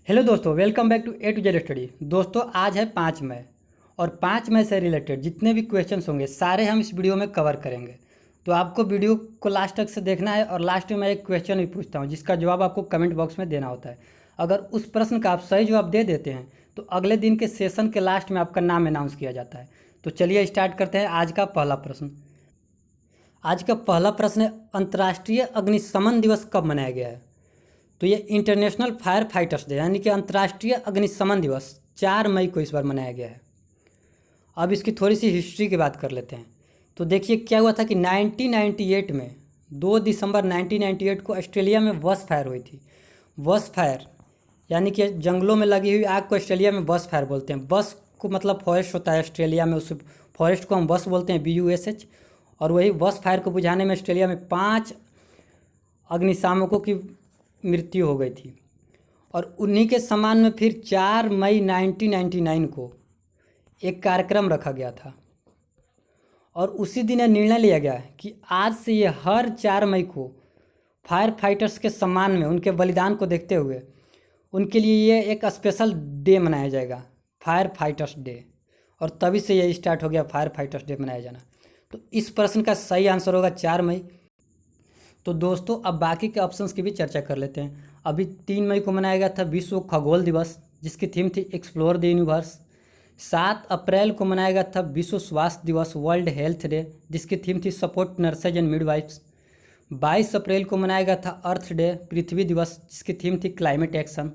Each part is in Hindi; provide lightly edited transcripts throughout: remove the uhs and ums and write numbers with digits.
हेलो दोस्तों, welcome back to A to Z study. दोस्तों, आज है 5 मई और 5 मई से रिलेटेड जितने भी क्वेश्चंस होंगे सारे हम इस वीडियो में कवर करेंगे। तो आपको वीडियो को लास्ट तक से देखना है और लास्ट में मैं एक क्वेश्चन भी पूछता हूं जिसका जवाब आपको कमेंट बॉक्स में देना होता है। अगर उस प्रश्न का आप सही जवाब दे देते हैं तो अगले दिन के सेशन के लास्ट में आपका नाम अनाउंस किया जाता है। तो चलिए स्टार्ट करते हैं आज का पहला प्रश्न। आज का पहला प्रश्न है, अंतर्राष्ट्रीय अग्निशमन दिवस कब मनाया गया है? तो ये इंटरनेशनल फायर फाइटर्स डे यानी कि अंतर्राष्ट्रीय अग्निशमन दिवस 4 मई को इस बार मनाया गया है। अब इसकी थोड़ी सी हिस्ट्री की बात कर लेते हैं। तो देखिए क्या हुआ था कि 1998 में 2 दिसंबर 1998 को ऑस्ट्रेलिया में बस फायर हुई थी। बस फायर यानी कि जंगलों में लगी हुई आग को ऑस्ट्रेलिया में बस फायर बोलते हैं। बस को मतलब फॉरेस्ट होता है ऑस्ट्रेलिया में, उस फॉरेस्ट को हम बस बोलते हैं, BUSH। और वही बस फायर को बुझाने में ऑस्ट्रेलिया में 5 अग्निशामकों की मृत्यु हो गई थी। और उन्हीं के सम्मान में फिर 4 मई 1999 को एक कार्यक्रम रखा गया था और उसी दिन यह निर्णय लिया गया कि आज से ये हर 4 मई को फायर फाइटर्स के सम्मान में, उनके बलिदान को देखते हुए उनके लिए ये एक स्पेशल डे मनाया जाएगा, फायर फाइटर्स डे। और तभी से ये स्टार्ट हो गया फायर फाइटर्स डे मनाया जाना। तो इस प्रश्न का सही आंसर होगा 4 मई। तो दोस्तों, अब बाकी के ऑप्शंस की भी चर्चा कर लेते हैं। अभी 3 मई को मनाया गया था विश्व खगोल दिवस जिसकी थीम थी एक्सप्लोर द यूनिवर्स। 7 अप्रैल को मनाया गया था विश्व स्वास्थ्य दिवस, वर्ल्ड हेल्थ डे, जिसकी थीम थी सपोर्ट नर्सेज एंड मिडवाइफ्स। 22 अप्रैल को मनाया गया था अर्थ डे, पृथ्वी दिवस, जिसकी थीम थी क्लाइमेट एक्शन।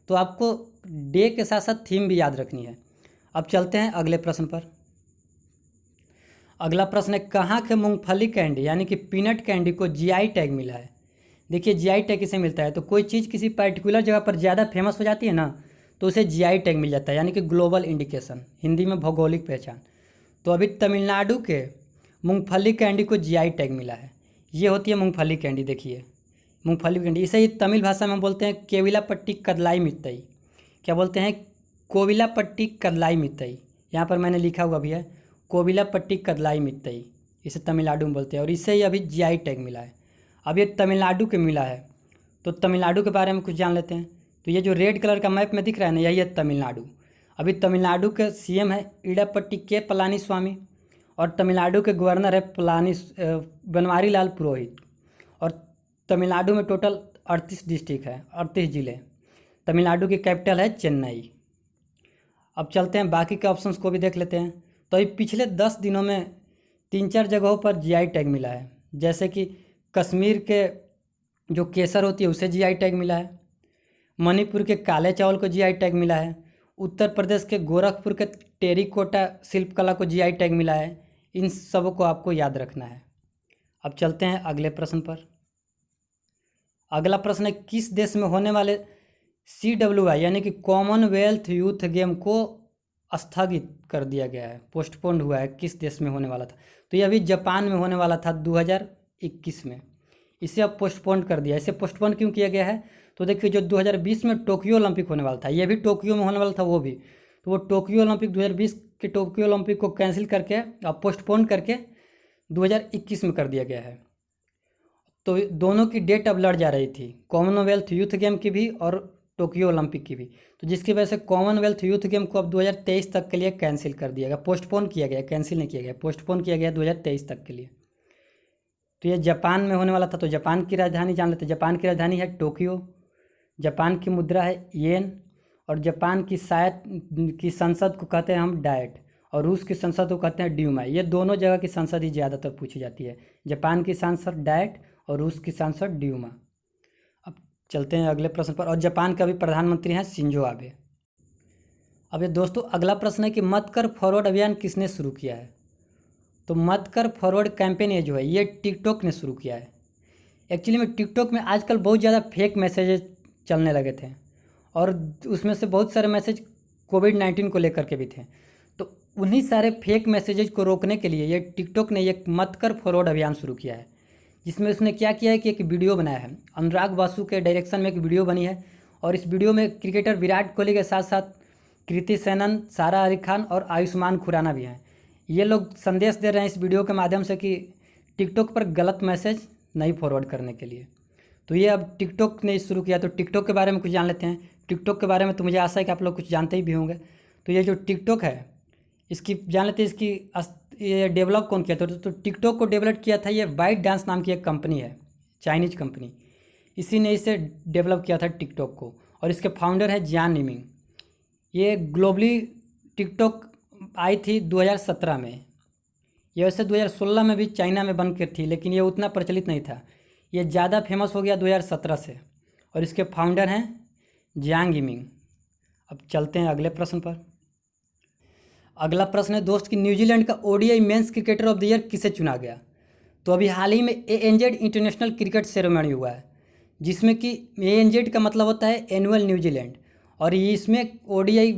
तो आपको डे के साथ साथ थीम भी याद रखनी है। अब चलते हैं अगले प्रश्न पर। अगला प्रश्न है, कहाँ के मूंगफली कैंडी यानी कि पीनट कैंडी को GI टैग मिला है? देखिए GI टैग किसे मिलता है? तो कोई चीज़ किसी पर्टिकुलर जगह पर ज़्यादा फेमस हो जाती है ना, तो उसे GI टैग मिल जाता है यानी कि ग्लोबल इंडिकेशन, हिंदी में भौगोलिक पहचान। तो अभी तमिलनाडु के मूंगफली कैंडी को GI टैग मिला है। ये होती है मूंगफली कैंडी। देखिए मूंगफली कैंडी, इसे ही तमिल भाषा में बोलते हैं केविलापट्टी कदलाई मित्तई। क्या बोलते हैं? कोविलापट्टी कदलाई मित्तई। यहाँ पर मैंने लिखा हुआ भी है कोविलापट्टी कदलाई मित्तई, इसे तमिलनाडु में बोलते हैं और इसे ही अभी GI टैग मिला है। अब ये तमिलनाडु के मिला है तो तमिलनाडु के बारे में कुछ जान लेते हैं। तो ये जो रेड कलर का मैप में दिख रहा है ना, यही है तमिलनाडु। अभी तमिलनाडु के CM है इडापट्टी के पलानी स्वामी और तमिलनाडु के गवर्नर है बनवारी लाल पुरोहित। और तमिलनाडु में टोटल 38 डिस्ट्रिक्ट है, 38 ज़िले। तमिलनाडु की कैपिटल है चेन्नई। अब चलते हैं बाकी के ऑप्शंस को भी देख लेते हैं। तो अभी पिछले 10 दिनों में 3-4 जगहों पर GI टैग मिला है, जैसे कि कश्मीर के जो केसर होती है उसे GI टैग मिला है, मणिपुर के काले चावल को GI टैग मिला है, उत्तर प्रदेश के गोरखपुर के टेरिकोटा शिल्पकला को GI टैग मिला है। इन सबों को आपको याद रखना है। अब चलते हैं अगले प्रश्न पर। अगला प्रश्न है, किस देश में होने वाले CWI यानी कि कॉमनवेल्थ यूथ गेम को स्थगित कर दिया गया है, पोस्टपोन्ड हुआ है? किस देश में होने वाला था? तो ये अभी जापान में होने वाला था 2021 में। इसे अब पोस्टपोन्ड कर दिया। इसे पोस्टपोन क्यों किया गया है? तो देखिए जो 2020 में टोक्यो ओलंपिक होने वाला था, ये भी टोक्यो में होने वाला था वो भी, तो वो टोक्यो ओलंपिक 2020 के टोक्यो ओलंपिक को कैंसिल करके अब पोस्टपोन करके 2021 में कर दिया गया है। तो दोनों की डेट अब लड़ जा रही थी, कॉमनवेल्थ यूथ गेम की भी और टोक्यो ओलंपिक की भी। तो जिसकी वजह से कॉमनवेल्थ यूथ गेम को अब 2023 तक के लिए कैंसिल कर दिया गया, पोस्टपोन किया गया, कैंसिल नहीं किया गया, पोस्टपोन किया गया 2023 तक के लिए। तो ये जापान में होने वाला था। तो जापान की राजधानी जान लेते हैं। जापान की राजधानी है टोक्यो, जापान की मुद्रा है येन और जापान की शायद की संसद को कहते हैं हम डायट और रूस की संसद को कहते हैं ड्यूमा। ये दोनों जगह की संसद ही ज़्यादातर पूछी जाती है, जापान की सांसद डायट और रूस की सांसद ड्यूमा। अब चलते हैं अगले प्रश्न पर। और जापान का भी प्रधानमंत्री हैं शिंजो आबे। अब ये दोस्तों अगला प्रश्न है कि मत कर फॉरवर्ड अभियान किसने शुरू किया है? तो मत कर फॉरवर्ड कैंपेन ये जो है ये टिकटॉक ने शुरू किया है। एक्चुअली में टिकटॉक में आजकल बहुत ज़्यादा फेक मैसेजेस चलने लगे थे और उसमें से बहुत सारे मैसेज कोविड-19 को लेकर के भी थे। तो उन्हीं सारे फेक मैसेजेस को रोकने के लिए ये टिकटॉक ने एक मत कर फॉरवर्ड अभियान शुरू किया है, जिसमें उसने क्या किया है कि एक वीडियो बनाया है। अनुराग बासु के डायरेक्शन में एक वीडियो बनी है और इस वीडियो में क्रिकेटर विराट कोहली के साथ साथ कृति सेनन, सारा अली खान और आयुष्मान खुराना भी हैं। ये लोग संदेश दे रहे हैं इस वीडियो के माध्यम से कि टिकटॉक पर गलत मैसेज नहीं फॉरवर्ड करने के लिए। तो ये अब टिकटॉक ने शुरू किया। तो टिकटॉक के बारे में कुछ जान लेते हैं। टिकटॉक के बारे में तो मुझे आशा है कि आप लोग कुछ जानते ही भी होंगे। तो ये जो टिकटॉक है, इसकी जान लेते हैं इसकी ये डेवलप कौन किया था। तो टिकटॉक को डेवलप किया था ये बाइट डांस नाम की एक कंपनी है, चाइनीज कंपनी। इसी ने इसे डेवलप किया था टिकटॉक को, और इसके फाउंडर है जियान निमिंग। ये ग्लोबली टिकटॉक आई थी 2017 में। ये वैसे 2016 में भी चाइना में बन कर थी, लेकिन ये उतना प्रचलित नहीं था। ये ज़्यादा फेमस हो गया 2017 से, और इसके फाउंडर हैं जियांग यिमिंग। अब चलते हैं अगले प्रश्न पर। अगला प्रश्न है दोस्त कि न्यूजीलैंड का ODI men's cricketer of the year किसे चुना गया। तो अभी हाल ही में एएनजेड इंटरनेशनल क्रिकेट सेरेमनी हुआ है, जिसमें कि एएनजेड का मतलब होता है एनुअल न्यूजीलैंड, और ये इसमें ODI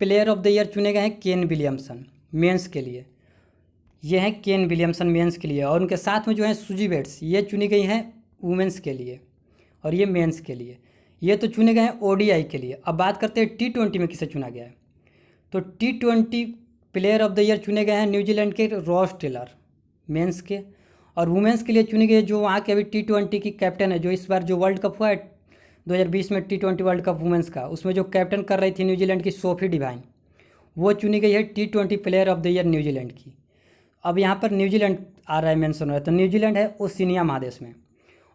player of the year चुने गए हैं केन विलियमसन मेंस के लिए। ये हैं केन विलियमसन मेंस के लिए, और उनके साथ में जो है सुजी बेट्स, ये चुनी गई हैं वुमेंस के लिए, और ये मेंस के लिए। ये तो चुने गए हैं ओडीआई के लिए। अब बात करते हैं टी20 में किसे चुना गया है। तो टी20 प्लेयर ऑफ द ईयर चुने गए हैं न्यूजीलैंड के रॉस टेलर मेंस के, और वुमेंस के लिए चुनी गई है जो वहाँ के अभी टी20 की कैप्टन है, जो इस बार जो वर्ल्ड कप हुआ है 2020 में टी20 वर्ल्ड कप वुमेंस का, उसमें जो कैप्टन कर रही थी न्यूजीलैंड की सोफी डिवाइन, वो चुनी गई है टी20 player of the year New Zealand की। अब यहाँ पर न्यूजीलैंड आ रहा है मेंशन हो रहा है, तो न्यूजीलैंड है ओशिनिया महादेश में,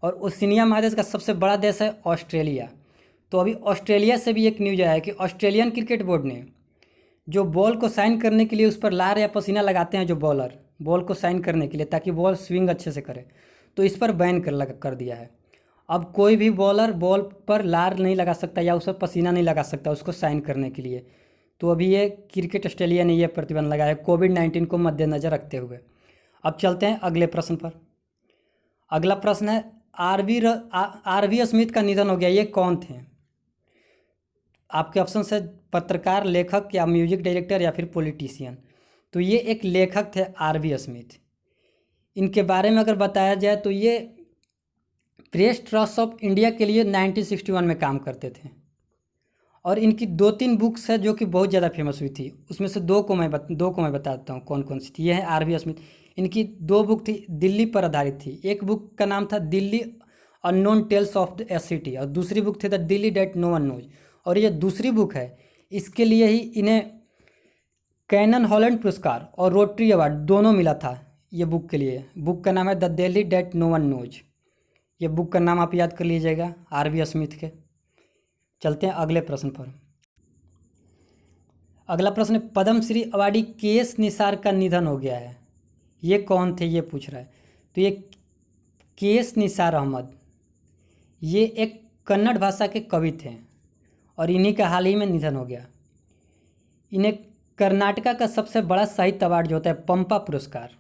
और ओशिनिया महादेश का सबसे बड़ा देश है ऑस्ट्रेलिया। तो अभी ऑस्ट्रेलिया से भी एक न्यूज आया है कि ऑस्ट्रेलियन क्रिकेट बोर्ड ने जो बॉल को साइन करने के लिए उस पर लार या पसीना लगाते हैं जो बॉलर, बॉल को साइन करने के लिए ताकि बॉल स्विंग अच्छे से करे, तो इस पर बैन कर दिया है। अब कोई भी बॉलर बॉल पर लार नहीं लगा सकता या उस पर पसीना नहीं लगा सकता उसको साइन करने के लिए। तो अभी ये क्रिकेट ऑस्ट्रेलिया ने यह प्रतिबंध लगाया है कोविड-19 को मद्देनज़र रखते हुए। अब चलते हैं अगले प्रश्न पर। अगला प्रश्न है आरवी स्मिथ का निधन हो गया, ये कौन थे। आपके ऑप्शन है पत्रकार, लेखक, या म्यूजिक डायरेक्टर, या फिर पॉलिटिशियन। तो ये एक लेखक थे आरवी स्मिथ। इनके बारे में अगर बताया जाए तो ये प्रेस ट्रस्ट ऑफ इंडिया के लिए 1961 में काम करते थे, और इनकी 2-3 बुक्स है जो कि बहुत ज़्यादा फेमस हुई थी। उसमें से दो को मैं बताता हूँ कौन कौन सी थी। ये है आरवी स्मिथ। इनकी 2 बुक थी, दिल्ली पर आधारित थी। एक बुक का नाम था Delhi unknown tales of the city, और दूसरी बुक थी the Delhi that no one knows. और ये दूसरी बुक है, इसके लिए ही इन्हें कैनन हॉलैंड पुरस्कार और रोटरी अवार्ड दोनों मिला था ये बुक के लिए। बुक का नाम है the Delhi that no one knows. ये बुक का नाम आप याद कर लीजिएगा आरवी स्मिथ के। चलते हैं अगले प्रश्न पर। अगला प्रश्न है पद्मश्री अवार्डी के.एस. निसार का निधन हो गया है, ये कौन थे, ये पूछ रहा है। तो ये के.एस. निसार अहमद, ये एक कन्नड़ भाषा के कवि थे, और इन्हीं का हाल ही में निधन हो गया। इन्हें कर्नाटका का सबसे बड़ा साहित्य अवार्ड जो होता है पंपा पुरस्कार,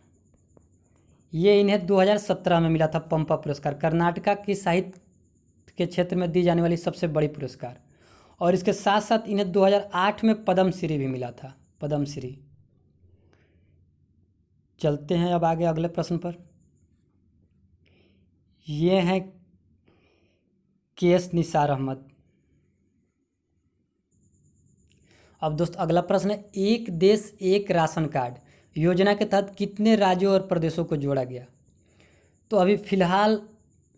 ये इन्हें 2017 में मिला था। पंपा पुरस्कार कर्नाटका की साहित्य के क्षेत्र में दी जाने वाली सबसे बड़ी पुरस्कार, और इसके साथ साथ इन्हें 2008 में पद्मश्री भी मिला था, पद्मश्री। चलते हैं अब आगे अगले प्रश्न पर। ये हैं के.एस. निसार अहमद। अब दोस्त अगला प्रश्न है एक देश एक राशन कार्ड योजना के तहत कितने राज्यों और प्रदेशों को जोड़ा गया। तो अभी फ़िलहाल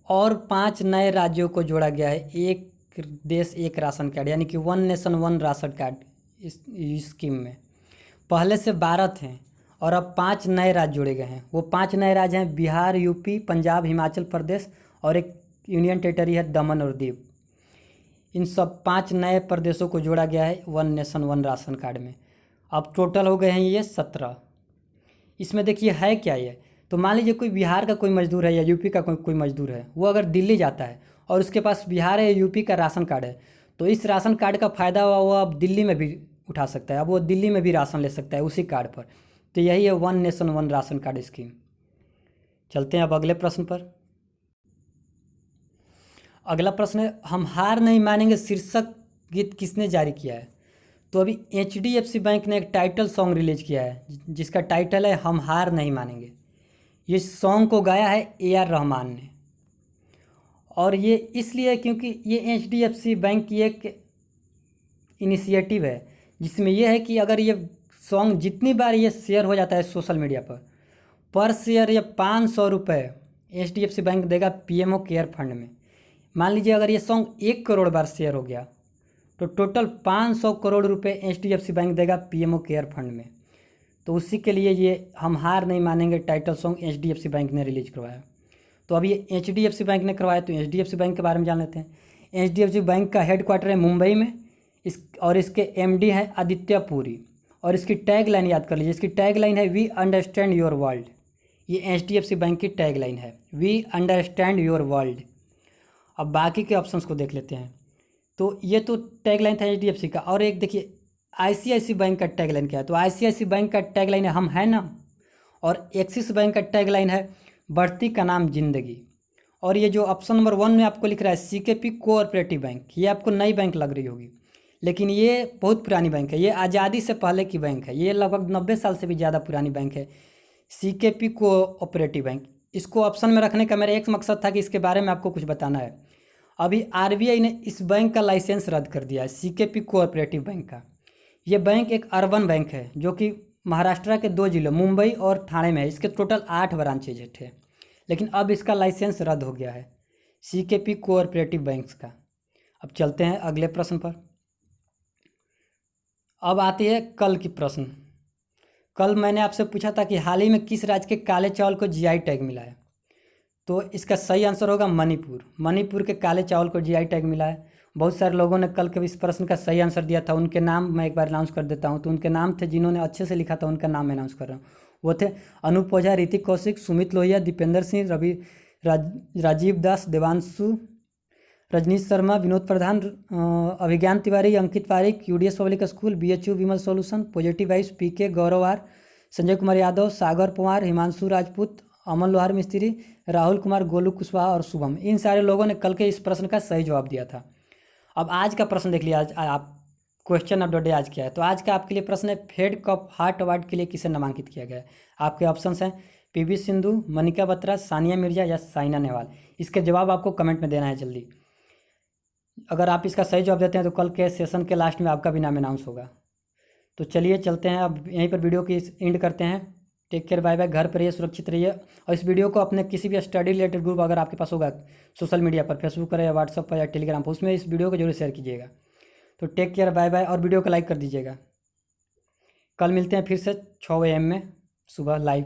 और 5 नए राज्यों को जोड़ा गया है एक देश एक राशन कार्ड, यानी कि 1 नेशन 1 राशन कार्ड इस स्कीम में। पहले से 12 थे, और अब 5 नए राज्य जोड़े गए हैं। वो 5 नए राज्य हैं बिहार, यूपी, पंजाब, हिमाचल प्रदेश, और एक यूनियन टेरिटरी है दमन और दीव। इन सब 5 नए प्रदेशों को जोड़ा गया है 1 नेशन 1 राशन कार्ड में। अब टोटल हो गए हैं ये 17। इसमें देखिए है क्या ये, तो मान लीजिए कोई बिहार का कोई मजदूर है या यूपी का कोई मजदूर है, वो अगर दिल्ली जाता है और उसके पास बिहार या यूपी का राशन कार्ड है, तो इस राशन कार्ड का फ़ायदा वो अब दिल्ली में भी उठा सकता है। अब वो दिल्ली में भी राशन ले सकता है उसी कार्ड पर। तो यही है 1 नेशन 1 राशन कार्ड स्कीम। चलते हैं अब अगले प्रश्न पर। अगला प्रश्न है हम हार नहीं मानेंगे शीर्षक गीत किसने जारी किया है। तो अभी HDFC बैंक ने एक टाइटल सॉन्ग रिलीज किया है जिसका टाइटल है हम हार नहीं मानेंगे। ये सॉन्ग को गाया है AR रहमान ने, और ये इसलिए क्योंकि ये HDFC बैंक की एक इनिशिएटिव है जिसमें यह है कि अगर ये सॉन्ग जितनी बार ये शेयर हो जाता है सोशल मीडिया पर शेयर ये 500 रुपये HDFC बैंक देगा PMO केयर फंड में। मान लीजिए अगर ये सॉन्ग 1 करोड़ बार शेयर हो गया तो टोटल 500 करोड़ रुपए HDFC बैंक देगा PMO केयर फंड में। तो उसी के लिए ये हम हार नहीं मानेंगे टाइटल सॉन्ग HDFC बैंक ने रिलीज करवाया। तो अब ये HDFC बैंक ने करवाया, तो HDFC बैंक के बारे में जान लेते हैं। HDFC बैंक का हेडक्वार्टर है मुंबई में, इसके MD हैं आदित्य पुरी, और इसकी टैग लाइन याद कर लीजिए। इसकी टैग लाइन है वी अंडरस्टैंड योर वर्ल्ड। ये HDFC बैंक की टैग लाइन है, वी अंडरस्टैंड योर वर्ल्ड। अब बाकी के ऑप्शंस को देख लेते हैं। तो ये तो टैग लाइन था HDFC का। और एक देखिए ICICI बैंक का टैग लाइन क्या है। तो ICICI बैंक का टैग लाइन है हम है ना, और एक्सिस बैंक का टैग लाइन है बढ़ती का नाम जिंदगी। और ये जो ऑप्शन नंबर 1 में आपको लिख रहा है CKP कोऑपरेटिव बैंक, ये आपको नई बैंक लग रही होगी, लेकिन ये बहुत पुरानी बैंक है। ये आज़ादी से पहले की बैंक है, ये लगभग 90 साल से भी ज़्यादा पुरानी बैंक है, CKP कोऑपरेटिव बैंक। इसको ऑप्शन में रखने का मेरा एक मकसद था कि इसके बारे में आपको कुछ बताना है। अभी RBI ने इस बैंक का लाइसेंस रद्द कर दिया है, CKP कोऑपरेटिव बैंक का। ये बैंक एक अर्बन बैंक है जो कि महाराष्ट्र के 2 जिलों मुंबई और ठाणे में है। इसके टोटल 8 ब्रांचेज थे, लेकिन अब इसका लाइसेंस रद्द हो गया है CKP कोऑपरेटिव बैंक्स का। अब चलते हैं अगले प्रश्न पर। अब आती है कल की प्रश्न। कल मैंने आपसे पूछा था कि हाल ही में किस राज्य के काले चावल को GI टैग मिला है। तो इसका सही आंसर होगा मणिपुर। मणिपुर के काले चावल को GI टैग मिला है। बहुत सारे लोगों ने कल के इस प्रश्न का सही आंसर दिया था, उनके नाम मैं एक बार अनाउंस कर देता हूं। तो उनके नाम थे, जिन्होंने अच्छे से लिखा था उनका नाम मैं अनाउंस कर रहा हूँ। वो थे Anoop Ojha, Hrithik Kaushik, Sumit Lohia, Deependra Singh, Rajeev Das, Devanshu, Rajnish Sharma, Vinod Pradhan, Abhigyan Tiwari, Ankit Pareek, UDS public school, BHU Vimal solution, positive vibes PK, Gaurav R, Sanjay Kumar Yadav, Sagar Pawar, Himanshu Rajput, Aman Lohar Mistry, Rahul Kumar, Golu Kushwaha और शुभम। इन सारे लोगों ने कल के इस प्रश्न का सही जवाब दिया था। अब आज का प्रश्न देख लिया। आज आप क्वेश्चन ऑफ द डे आज क्या है। तो आज का आपके लिए प्रश्न है फेड कप हार्ट अवार्ड के लिए किसे नामांकित किया गया है। आपके ऑप्शंस हैं PV सिंधु, मनिका बत्रा, सानिया मिर्जा या साइना नेहवाल। इसके जवाब आपको कमेंट में देना है जल्दी। अगर आप इसका सही जवाब देते हैं तो कल के सेशन के लास्ट में आपका भी नाम अनाउंस होगा। तो चलिए चलते हैं, अब यहीं पर वीडियो की एंड करते हैं। Take care, bye bye. घर पर रहिए, सुरक्षित रहिए। और इस वीडियो को अपने किसी भी स्टडी रिलेटेड ग्रुप अगर आपके पास होगा सोशल मीडिया पर, फेसबुक पर या व्हाट्सअप पर या टेलीग्राम पर, उसमें इस वीडियो को जरूर शेयर कीजिएगा। तो टेक केयर, बाय बाय, और वीडियो को लाइक कर दीजिएगा। कल मिलते हैं फिर से 6 AM में सुबह लाइव।